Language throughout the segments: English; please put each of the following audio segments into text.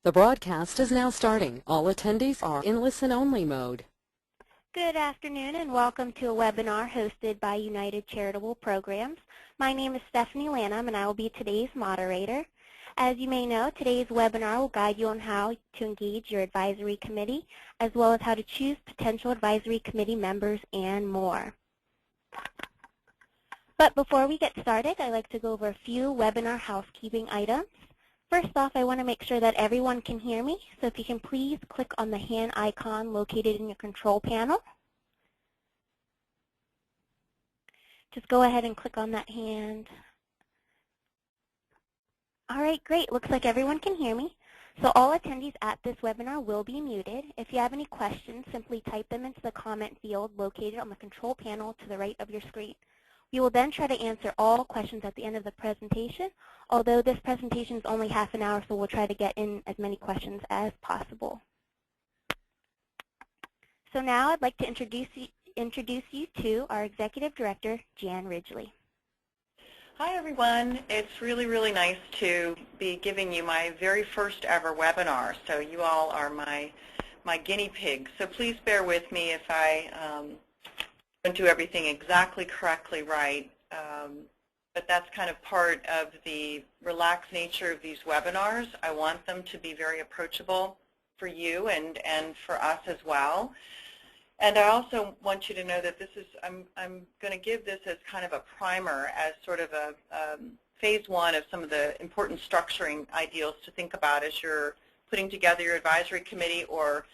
The broadcast is now starting. All attendees are in listen-only mode. Good afternoon and welcome to a webinar hosted by United Charitable Programs. My name is Stephanie Lanham and I will be today's moderator. As you may know, today's webinar will guide you on how to engage your advisory committee, as well as how to choose potential advisory committee members and more. But before we get started, I'd like to go over a few webinar housekeeping items. First off, I want to make sure that everyone can hear me, so if you can please click on the hand icon located in your control panel. Just go ahead and click on that hand. All right, great. Looks like everyone can hear me. So all attendees at this webinar will be muted. If you have any questions, simply type them into the comment field located on the control panel to the right of your screen. We will then try to answer all questions at the end of the presentation, although this presentation is only half an hour, so we'll try to get in as many questions as possible. So now I'd like to introduce you to our Executive Director, Jan Ridgely. Hi everyone. It's really nice to be giving you my very first ever webinar. So you all are my guinea pigs. So please bear with me if I don't do everything exactly correctly right. But that's kind of part of the relaxed nature of these webinars. I want them to be very approachable for you and for us as well. And I also want you to know that this is, I'm going to give this as kind of a primer, as sort of a phase one of some of the important structuring ideals to think about as you're putting together your advisory committee or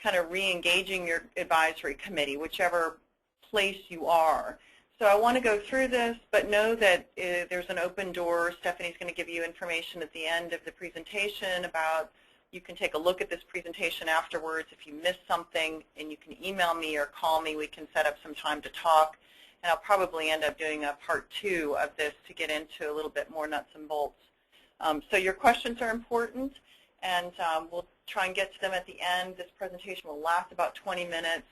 kind of re-engaging your advisory committee, whichever place you are. So I want to go through this, but know that there's an open door. Stephanie's going to give you information at the end of the presentation about, you can take a look at this presentation afterwards if you missed something, and you can email me or call me. We can set up some time to talk, and I'll probably end up doing a part 2 of this to get into a little bit more nuts and bolts. So your questions are important, and we'll try and get to them at the end. This presentation will last about 20 minutes,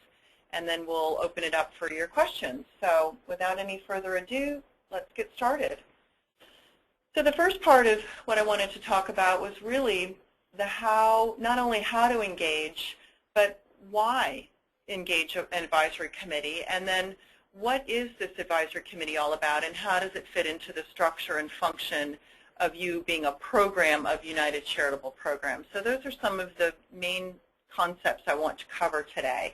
and then we'll open it up for your questions. So without any further ado, let's get started. So the first part of what I wanted to talk about was really the how, not only how to engage, but why engage an advisory committee, and then what is this advisory committee all about, and how does it fit into the structure and function of you being a program of United Charitable Programs. So those are some of the main concepts I want to cover today.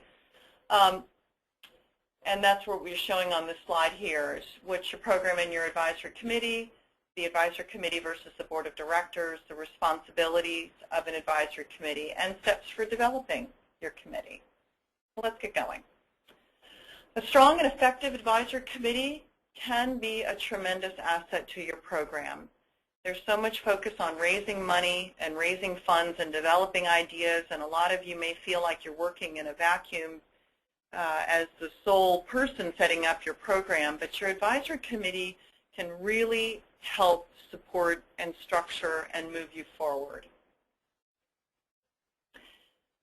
And that's what we're showing on this slide here, is what's your program and your advisory committee, the advisory committee versus the board of directors, the responsibilities of an advisory committee, and steps for developing your committee. Well, let's get going. A strong and effective advisory committee can be a tremendous asset to your program. There's so much focus on raising money and raising funds and developing ideas, and a lot of you may feel like you're working in a vacuum as the sole person setting up your program, but your advisory committee can really help support and structure and move you forward.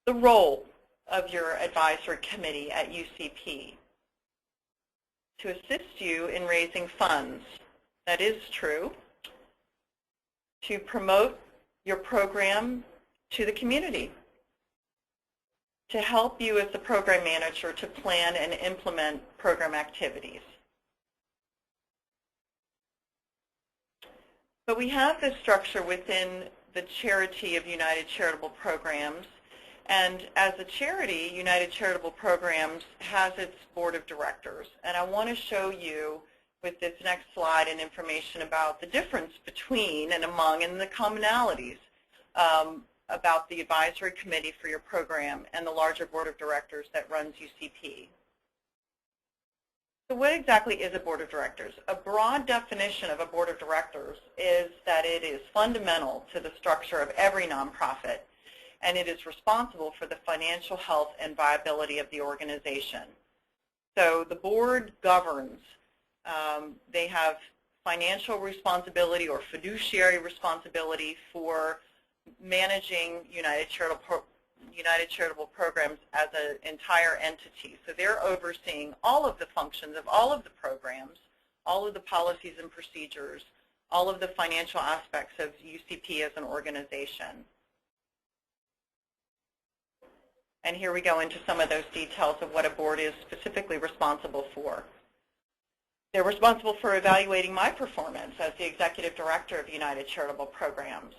The role of your advisory committee at UCP: to assist you in raising funds. That is true. To promote your program to the community. To help you as the program manager to plan and implement program activities. But we have this structure within the charity of United Charitable Programs, and as a charity, United Charitable Programs has its board of directors. And I want to show you with this next slide and information about the difference between and among and the commonalities about the advisory committee for your program and the larger board of directors that runs UCP. So what exactly is a board of directors? A broad definition of a board of directors is that it is fundamental to the structure of every nonprofit, and it is responsible for the financial health and viability of the organization. So the board governs. They have financial responsibility or fiduciary responsibility for managing United Charitable Programs as an entire entity. So they're overseeing all of the functions of all of the programs, all of the policies and procedures, all of the financial aspects of UCP as an organization. And here we go into some of those details of what a board is specifically responsible for. They're responsible for evaluating my performance as the Executive Director of United Charitable Programs.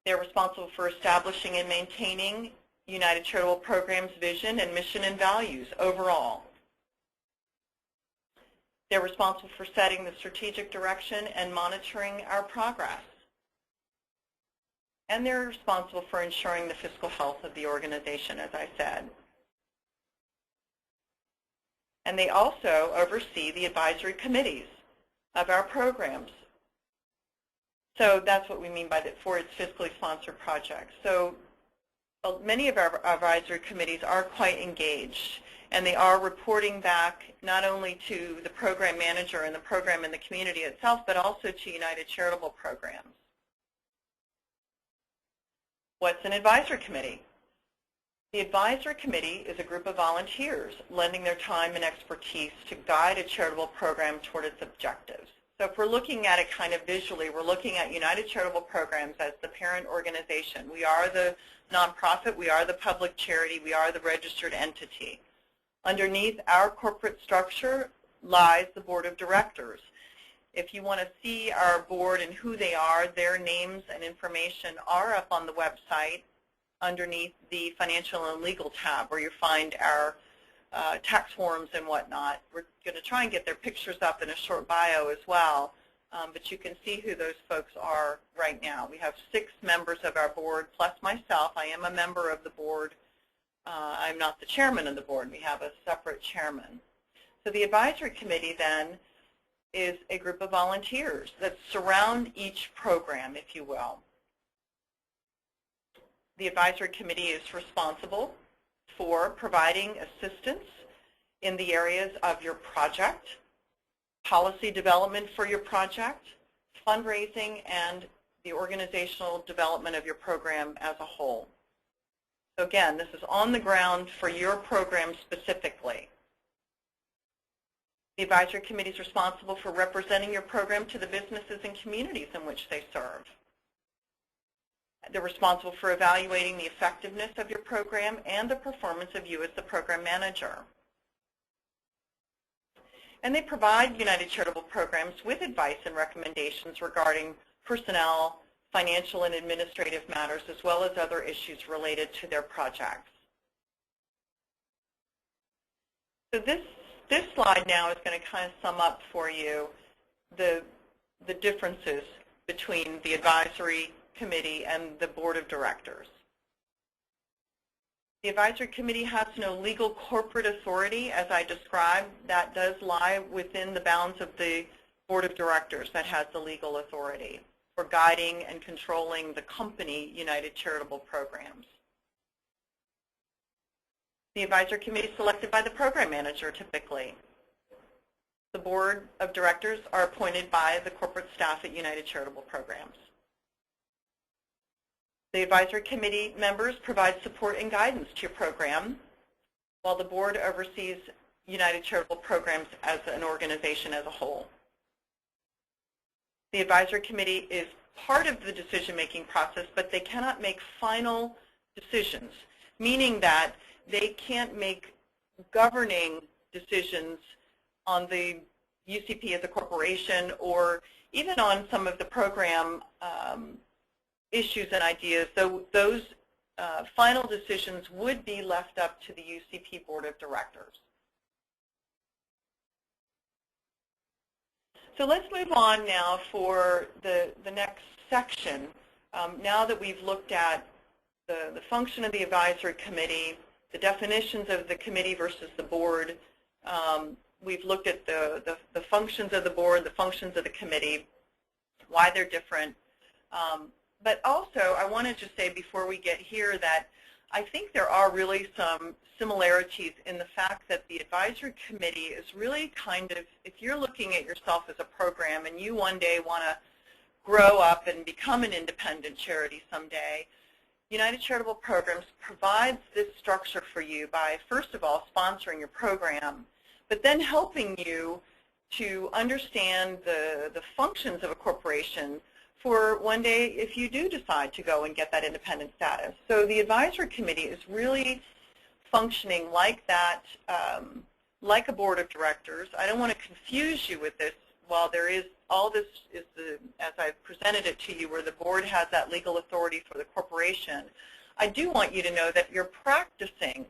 They're responsible for establishing and maintaining United Charitable Programs' vision and mission and values overall. They're responsible for setting the strategic direction and monitoring our progress. And they're responsible for ensuring the fiscal health of the organization, as I said. And they also oversee the advisory committees of our programs. So that's what we mean by that, for its fiscally sponsored projects. So many of our advisory committees are quite engaged, and they are reporting back not only to the program manager and the program in the community itself, but also to United Charitable Programs. What's an advisory committee? The advisory committee is a group of volunteers lending their time and expertise to guide a charitable program toward its objectives. So if we're looking at it kind of visually, we're looking at United Charitable Programs as the parent organization. We are the nonprofit, we are the public charity, we are the registered entity. Underneath our corporate structure lies the board of directors. If you want to see our board and who they are, their names and information are up on the website underneath the financial and legal tab, where you find our tax forms and whatnot. We're going to try and get their pictures up in a short bio as well, but you can see who those folks are right now. We have 6 members of our board, plus myself. I am a member of the board. I'm not the chairman of the board. We have a separate chairman. So the advisory committee then is a group of volunteers that surround each program, if you will. The advisory committee is responsible for providing assistance in the areas of your project, policy development for your project, fundraising, and the organizational development of your program as a whole. So again, this is on the ground for your program specifically. The advisory committee is responsible for representing your program to the businesses and communities in which they serve. They're responsible for evaluating the effectiveness of your program and the performance of you as the program manager. And they provide United Charitable Programs with advice and recommendations regarding personnel, financial and administrative matters, as well as other issues related to their projects. So this slide now is going to kind of sum up for you the differences between the advisory committee and the board of directors. The advisory committee has no legal corporate authority, as I described. That does lie within the bounds of the board of directors that has the legal authority for guiding and controlling the company United Charitable Programs. The advisory committee is selected by the program manager typically. The board of directors are appointed by the corporate staff at United Charitable Programs. The advisory committee members provide support and guidance to your program, while the board oversees United Charitable Programs as an organization as a whole. The advisory committee is part of the decision-making process, but they cannot make final decisions, meaning that they can't make governing decisions on the UCP as a corporation, or even on some of the program issues and ideas. So those final decisions would be left up to the UCP Board of Directors. So let's move on now for the next section. Now that we've looked at the function of the advisory committee, the definitions of the committee versus the board, we've looked at the functions of the board, the functions of the committee, why they're different. But also, I want to just say before we get here that I think there are really some similarities in the fact that the advisory committee is really kind of, if you're looking at yourself as a program and you one day want to grow up and become an independent charity someday, United Charitable Programs provides this structure for you by, first of all, sponsoring your program, but then helping you to understand the functions of a corporation for one day if you do decide to go and get that independent status. So the advisory committee is really functioning like that, like a board of directors. I don't want to confuse you with this. While there is all this is as I've presented it to you, where the board has that legal authority for the corporation, I do want you to know that you're practicing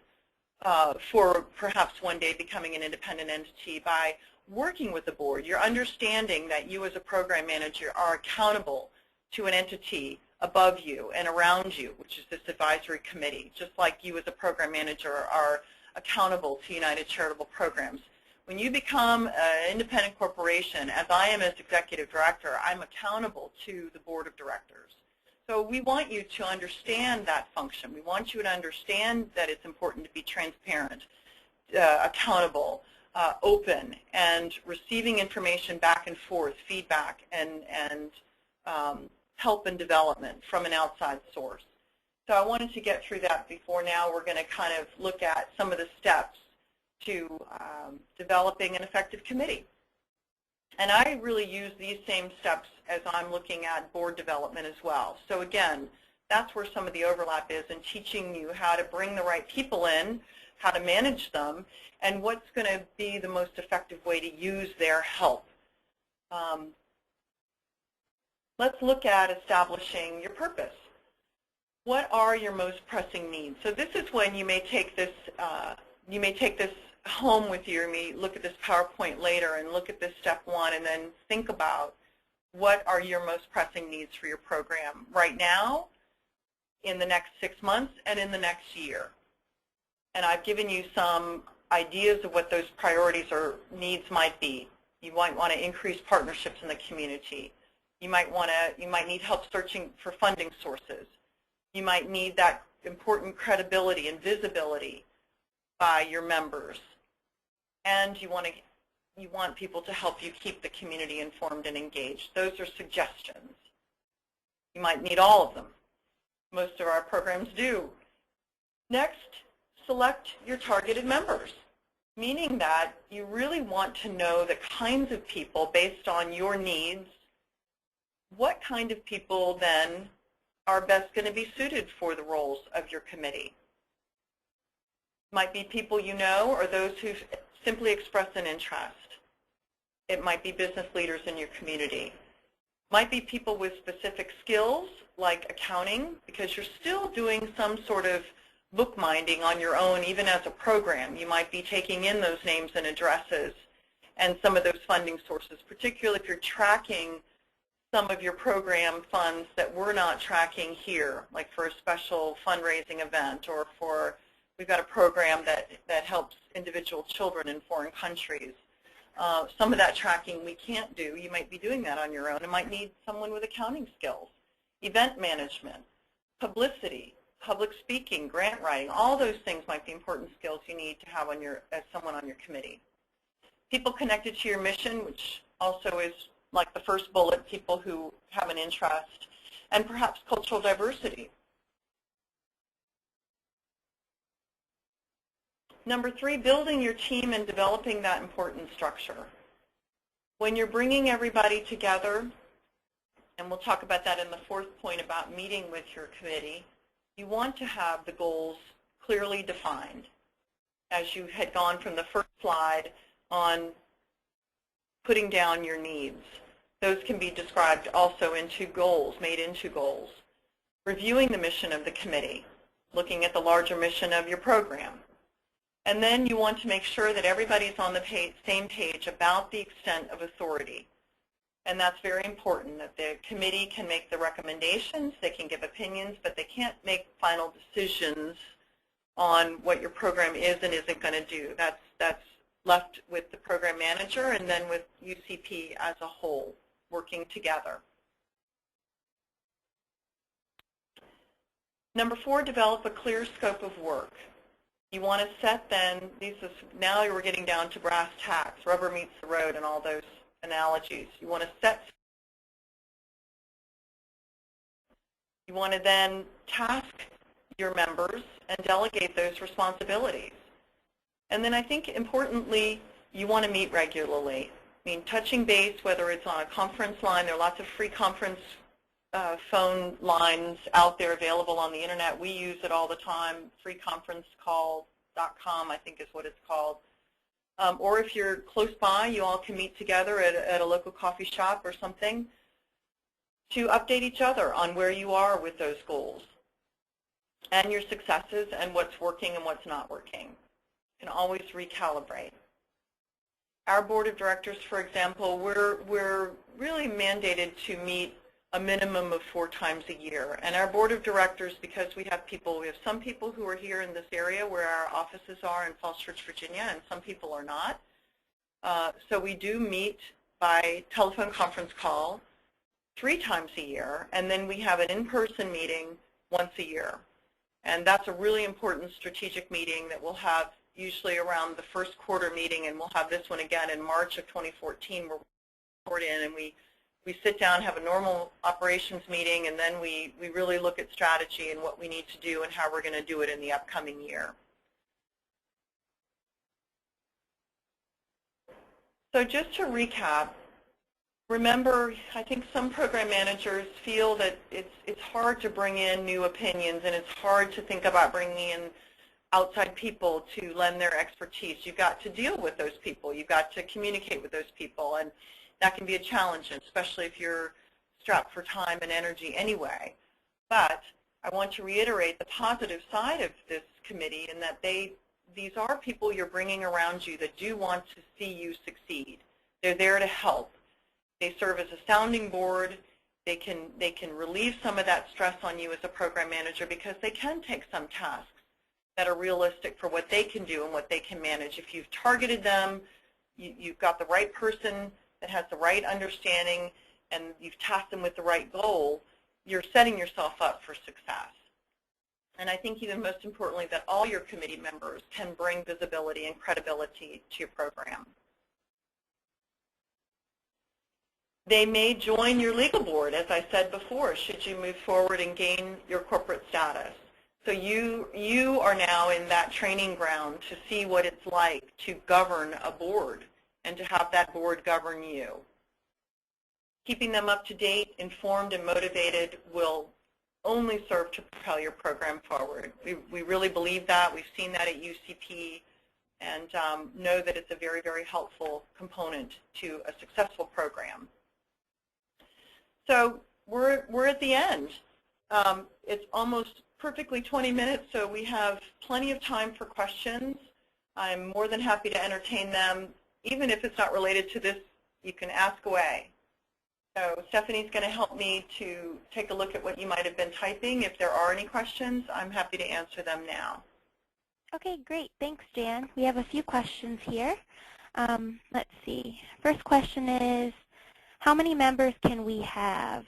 for perhaps one day becoming an independent entity by working with the board. You're understanding that you as a program manager are accountable to an entity above you and around you, which is this advisory committee, just like you as a program manager are accountable to United Charitable Programs. When you become an independent corporation, as I am as executive director, I'm accountable to the board of directors. So we want you to understand that function. We want you to understand that it's important to be transparent, accountable, open, and receiving information back and forth, feedback, and help and development from an outside source. So I wanted to get through that before now we're going to kind of look at some of the steps to developing an effective committee. And I really use these same steps as I'm looking at board development as well. So again, that's where some of the overlap is in teaching you how to bring the right people in, how to manage them, and what's going to be the most effective way to use their help. Let's look at establishing your purpose. What are your most pressing needs? So this is when you may take this home with you. You may look at this PowerPoint later and look at this step one and then think about what are your most pressing needs for your program right now, in the next 6 months, and in the next year. And I've given you some ideas of what those priorities or needs might be. You might want to increase partnerships in the community. You might need help searching for funding sources. You might need that important credibility and visibility by your members. And you want people to help you keep the community informed and engaged. Those are suggestions. You might need all of them. Most of our programs do. Next, select your targeted members, meaning that you really want to know the kinds of people based on your needs. What kind of people then are best going to be suited for the roles of your committee? Might be people you know or those who simply express an interest. It might be business leaders in your community. Might be people with specific skills like accounting, because you're still doing some sort of bookbinding on your own, even as a program. You might be taking in those names and addresses and some of those funding sources, particularly if you're tracking some of your program funds that we're not tracking here, like for a special fundraising event, or for, we've got a program that helps individual children in foreign countries. Some of that tracking we can't do. You might be doing that on your own. It might need someone with accounting skills, event management, publicity, public speaking, grant writing. All those things might be important skills you need to have on as someone on your committee. People connected to your mission, which also is like the first bullet, people who have an interest, and perhaps cultural diversity. Number 3, building your team and developing that important structure. When you're bringing everybody together, and we'll talk about that in the 4th point about meeting with your committee, you want to have the goals clearly defined. As you had gone from the first slide on putting down your needs. Those can be described also into goals, made into goals. Reviewing the mission of the committee, looking at the larger mission of your program. And then you want to make sure that everybody's on the same page about the extent of authority. And that's very important, that the committee can make the recommendations, they can give opinions, but they can't make final decisions on what your program is and isn't going to do. That's left with the program manager and then with UCP as a whole, working together. Number 4, develop a clear scope of work. You want to set then, now we're getting down to brass tacks, rubber meets the road and all those analogies. You want to set, you want to then task your members and delegate those responsibilities. And then I think importantly, you want to meet regularly. I mean, touching base, whether it's on a conference line, there are lots of free conference phone lines out there available on the internet. We use it all the time. freeconferencecall.com, I think is what it's called. Or if you're close by, you all can meet together at a local coffee shop or something to update each other on where you are with those goals and your successes and what's working and what's not working. You can always recalibrate. Our board of directors, for example, we're really mandated to meet a minimum of 4 times a year. And our board of directors, because we have some people who are here in this area where our offices are in Falls Church, Virginia, and some people are not. So we do meet by telephone conference call 3 times a year, and then we have an in-person meeting once a year. And that's a really important strategic meeting that we'll have usually around the first quarter meeting, and we'll have this one again in March of 2014 where we report in and we sit down, have a normal operations meeting, and then we really look at strategy and what we need to do and how we're going to do it in the upcoming year. So just to recap, remember, I think some program managers feel that it's hard to bring in new opinions and it's hard to think about bringing in outside people to lend their expertise. You've got to deal with those people. You've got to communicate with those people, and that can be a challenge, especially if you're strapped for time and energy anyway. But I want to reiterate the positive side of this committee in that these are people you're bringing around you that do want to see you succeed. They're there to help. They serve as a sounding board. They can relieve some of that stress on you as a program manager because they can take some tasks that are realistic for what they can do and what they can manage. If you've targeted them, you've got the right person that has the right understanding, and you've tasked them with the right goal, you're setting yourself up for success. And I think even most importantly that all your committee members can bring visibility and credibility to your program. They may join your legal board, as I said before, should you move forward and gain your corporate status. So you are now in that training ground to see what it's like to govern a board and to have that board govern you. Keeping them up to date, informed, and motivated will only serve to propel your program forward. We really believe that. We've seen that at UCP and know that it's a very, very helpful component to a successful program. So we're at the end. It's almost perfectly 20 minutes, so we have plenty of time for questions. I'm more than happy to entertain them. Even if it's not related to this, you can ask away. So Stephanie's going to help me to take a look at what you might have been typing. If there are any questions, I'm happy to answer them now. Okay, great. Thanks, Jan. We have a few questions here. Let's see. First question is, how many members can we have?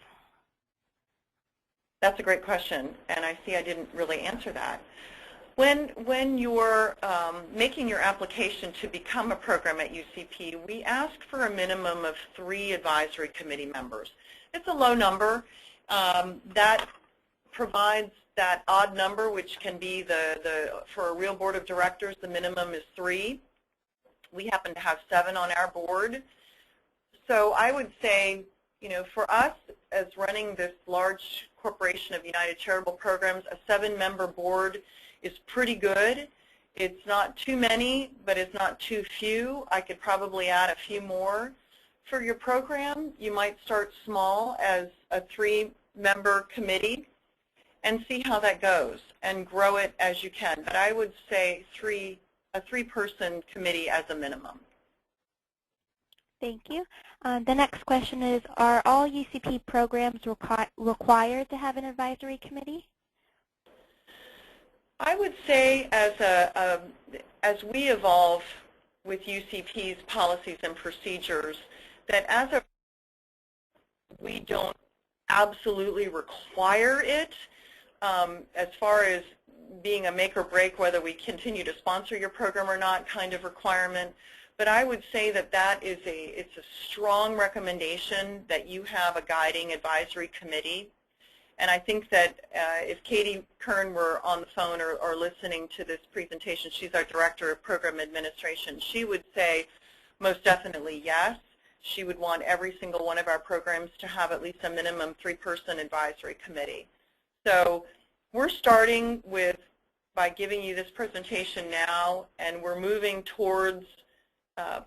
That's a great question, and I see I didn't really answer that. When you're making your application to become a program at UCP, we ask for a minimum of 3 advisory committee members. It's a low number. That provides that odd number, which can be for a real board of directors, the minimum is 3. We happen to have 7 on our board. So I would say, for us, as running this large corporation of United Charitable Programs, a 7-member board is pretty good. It's not too many, but it's not too few. I could probably add a few more. For your program, you might start small as a 3-member committee and see how that goes and grow it as you can. But I would say a 3-person committee as a minimum. Thank you. The next question is, are all UCP programs required to have an advisory committee? I would say as we evolve with UCP's policies and procedures, that we don't absolutely require it as far as being a make or break whether we continue to sponsor your program or not kind of requirement. But I would say that it's a strong recommendation that you have a guiding advisory committee. And I think that if Katie Kern were on the phone or listening to this presentation, she's our Director of Program Administration, she would say most definitely yes. she would want every single one of our programs to have at least a minimum 3-person advisory committee. So we're starting with by giving you this presentation now, and we're moving towards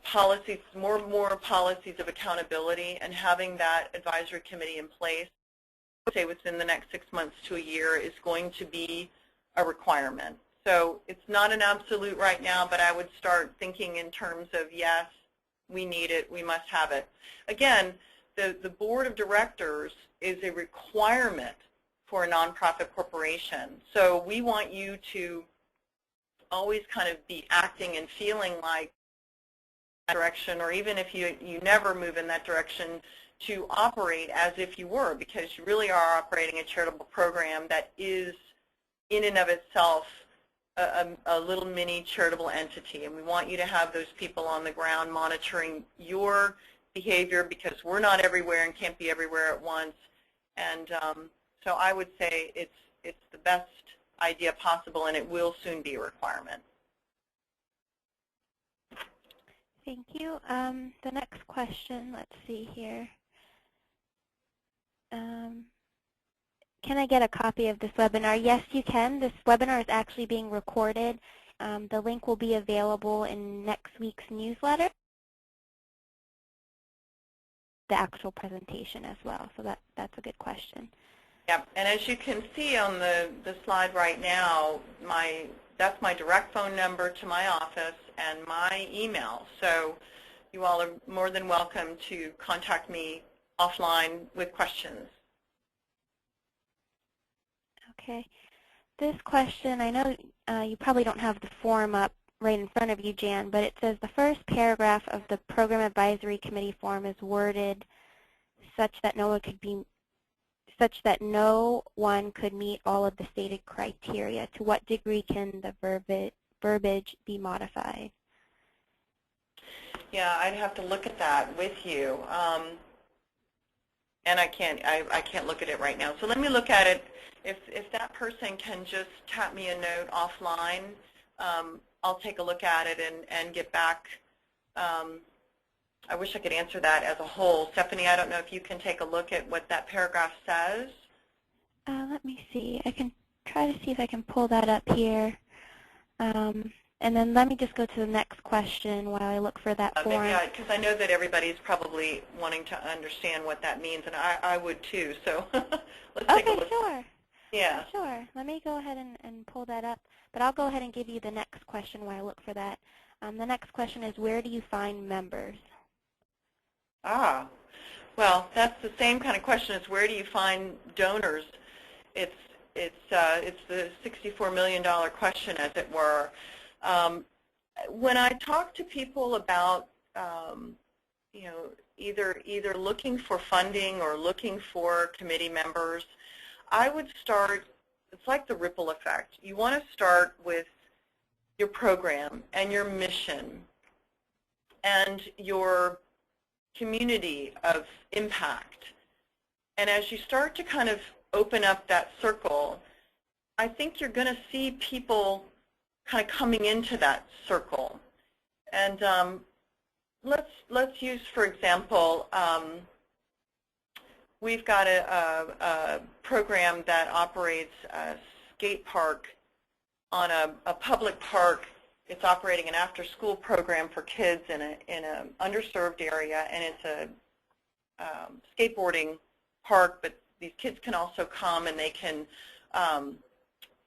policies, more policies of accountability, and having that advisory committee in place, say within the next 6 months to a year, is going to be a requirement. So it's not an absolute right now, but I would start thinking in terms of, yes, we need it, we must have it. Again, the board of directors is a requirement for a nonprofit corporation. So we want you to always kind of be acting and feeling like that direction, or even if you never move in that direction, to operate as if you were, because you really are operating a charitable program that is in and of itself a little mini charitable entity, and we want you to have those people on the ground monitoring your behavior, because we're not everywhere and can't be everywhere at once. And so I would say it's the best idea possible, and it will soon be a requirement. Thank you. The next question, let's see here. Can I get a copy of this webinar? Yes, you can. This webinar is actually being recorded. The link will be available in next week's newsletter, the actual presentation as well. So that's a good question. Yep, and as you can see on the slide right now, that's my direct phone number to my office and my email. So you all are more than welcome to contact me offline with questions. Okay. This question, I know you probably don't have the form up right in front of you, Jan, but it says the first paragraph of the Program Advisory Committee form is worded such that no one could meet all of the stated criteria. To what degree can the verbiage be modified? Yeah, I'd have to look at that with you, and I can't look at it right now. So let me look at it. If that person can just tap me a note offline, I'll take a look at it and get back. I wish I could answer that as a whole. Stephanie, I don't know if you can take a look at what that paragraph says. Let me see. I can try to see if I can pull that up here. And then let me just go to the next question while I look for that form. Because I know that everybody's probably wanting to understand what that means, and I would too. So let's take a look. Okay, sure. Yeah. Sure. Let me go ahead and pull that up. But I'll go ahead and give you the next question while I look for that. The next question is, where do you find members? Ah, well, that's the same kind of question as where do you find donors? It's the $64 million question, as it were. When I talk to people about either looking for funding or looking for committee members, I would start, it's like the ripple effect. You want to start with your program and your mission and your community of impact. And as you start to kind of open up that circle, I think you're going to see people kind of coming into that circle. And let's use, for example, we've got a program that operates a skate park on a public park. It's operating an after-school program for kids in an underserved area, and it's a skateboarding park, but these kids can also come and they can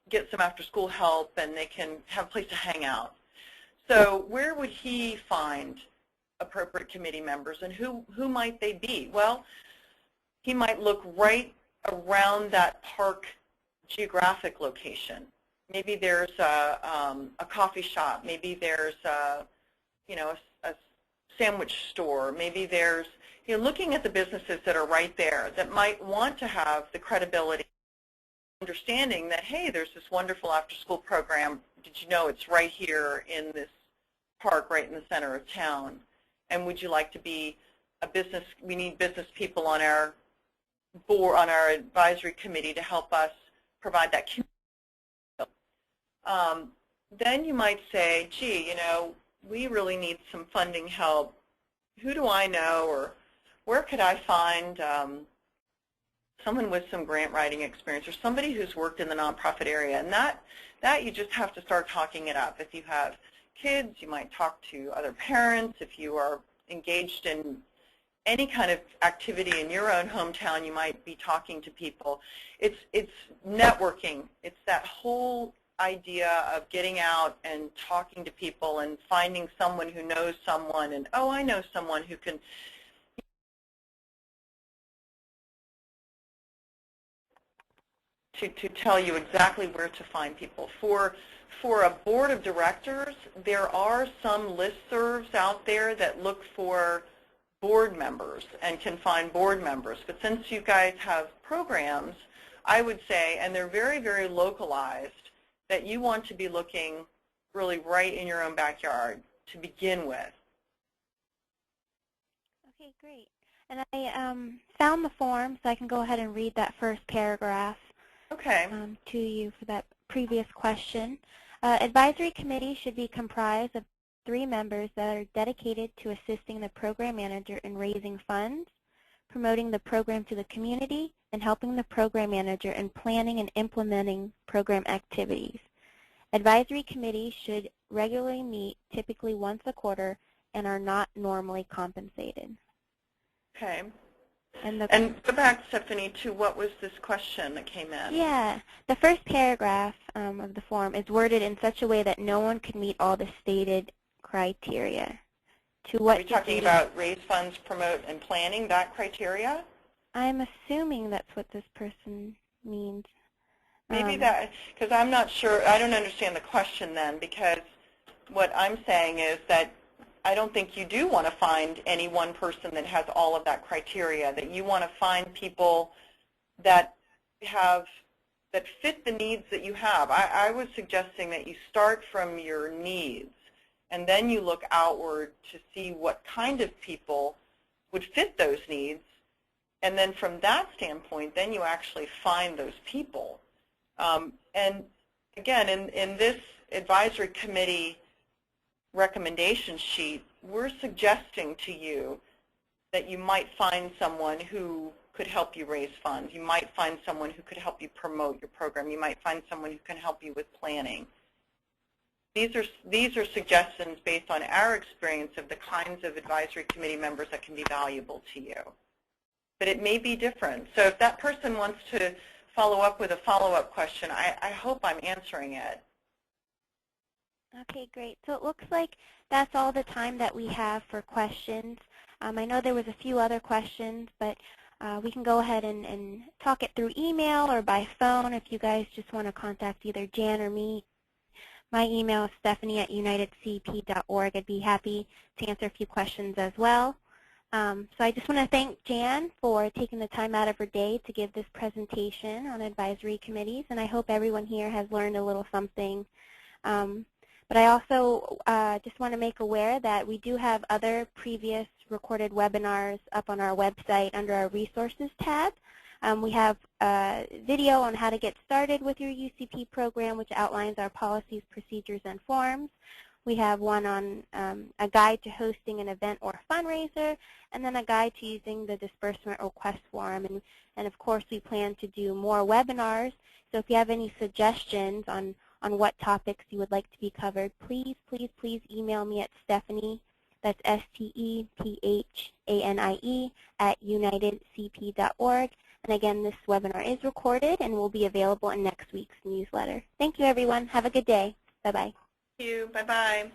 get some after-school help, and they can have a place to hang out. So where would he find appropriate committee members, and who might they be? Well, he might look right around that park geographic location. Maybe there's a coffee shop. Maybe there's a sandwich store. Maybe there's, looking at the businesses that are right there that might want to have the credibility, understanding that, hey, there's this wonderful after-school program. Did you know it's right here in this park, right in the center of town? And would you like to be a business? We need business people on our board, on our advisory committee, to help us provide that community. Then you might say, gee, we really need some funding help who do I know, or where could I find someone with some grant writing experience, or somebody who's worked in the nonprofit area? And that you just have to start talking it up. If you have kids, you might talk to other parents. If you are engaged in any kind of activity in your own hometown, you might be talking to people. It's networking. It's that whole idea of getting out and talking to people and finding someone who knows someone, and, oh, I know someone who can to tell you exactly where to find people. For a board of directors, there are some listservs out there that look for board members and can find board members. But since you guys have programs, I would say, and they're very, very localized, that you want to be looking really right in your own backyard to begin with. Okay, great. And I found the form, so I can go ahead and read that first paragraph. Okay. To you for that previous question. Advisory committee should be comprised of 3 members that are dedicated to assisting the program manager in raising funds, promoting the program to the community, and helping the program manager in planning and implementing program activities. Advisory committees should regularly meet, typically once a quarter, and are not normally compensated. Okay. And go back, Stephanie, to what was this question that came in? Yeah, the first paragraph of the form is worded in such a way that no one could meet all the stated criteria. To what Are we talking about raise funds, promote, and planning, that criteria? I'm assuming that's what this person means. Maybe that, because I'm not sure, I don't understand the question then, because what I'm saying is that I don't think you do want to find any one person that has all of that criteria, that you want to find people that fit the needs that you have. I was suggesting that you start from your needs, and then you look outward to see what kind of people would fit those needs, and then from that standpoint, then you actually find those people. And again, in this advisory committee recommendation sheet, we're suggesting to you that you might find someone who could help you raise funds. You might find someone who could help you promote your program. You might find someone who can help you with planning. These are suggestions based on our experience of the kinds of advisory committee members that can be valuable to you. But it may be different. So if that person wants to follow up with a follow-up question, I hope I'm answering it. Okay, great. So it looks like that's all the time that we have for questions. I know there was a few other questions, but we can go ahead and talk it through email or by phone if you guys just want to contact either Jan or me. My email is stephanie@unitedcp.org. I'd be happy to answer a few questions as well. So I just want to thank Jan for taking the time out of her day to give this presentation on advisory committees, and I hope everyone here has learned a little something. But I also just want to make aware that we do have other previous recorded webinars up on our website under our resources tab. We have a video on how to get started with your UCP program, which outlines our policies, procedures, and forms. We have one on a guide to hosting an event or fundraiser, and then a guide to using the disbursement request form. And of course, we plan to do more webinars. So if you have any suggestions on what topics you would like to be covered, please email me at Stephanie, that's STEPHANIE, @unitedcp.org. And again, this webinar is recorded and will be available in next week's newsletter. Thank you, everyone. Have a good day. Bye-bye. Thank you. Bye-bye.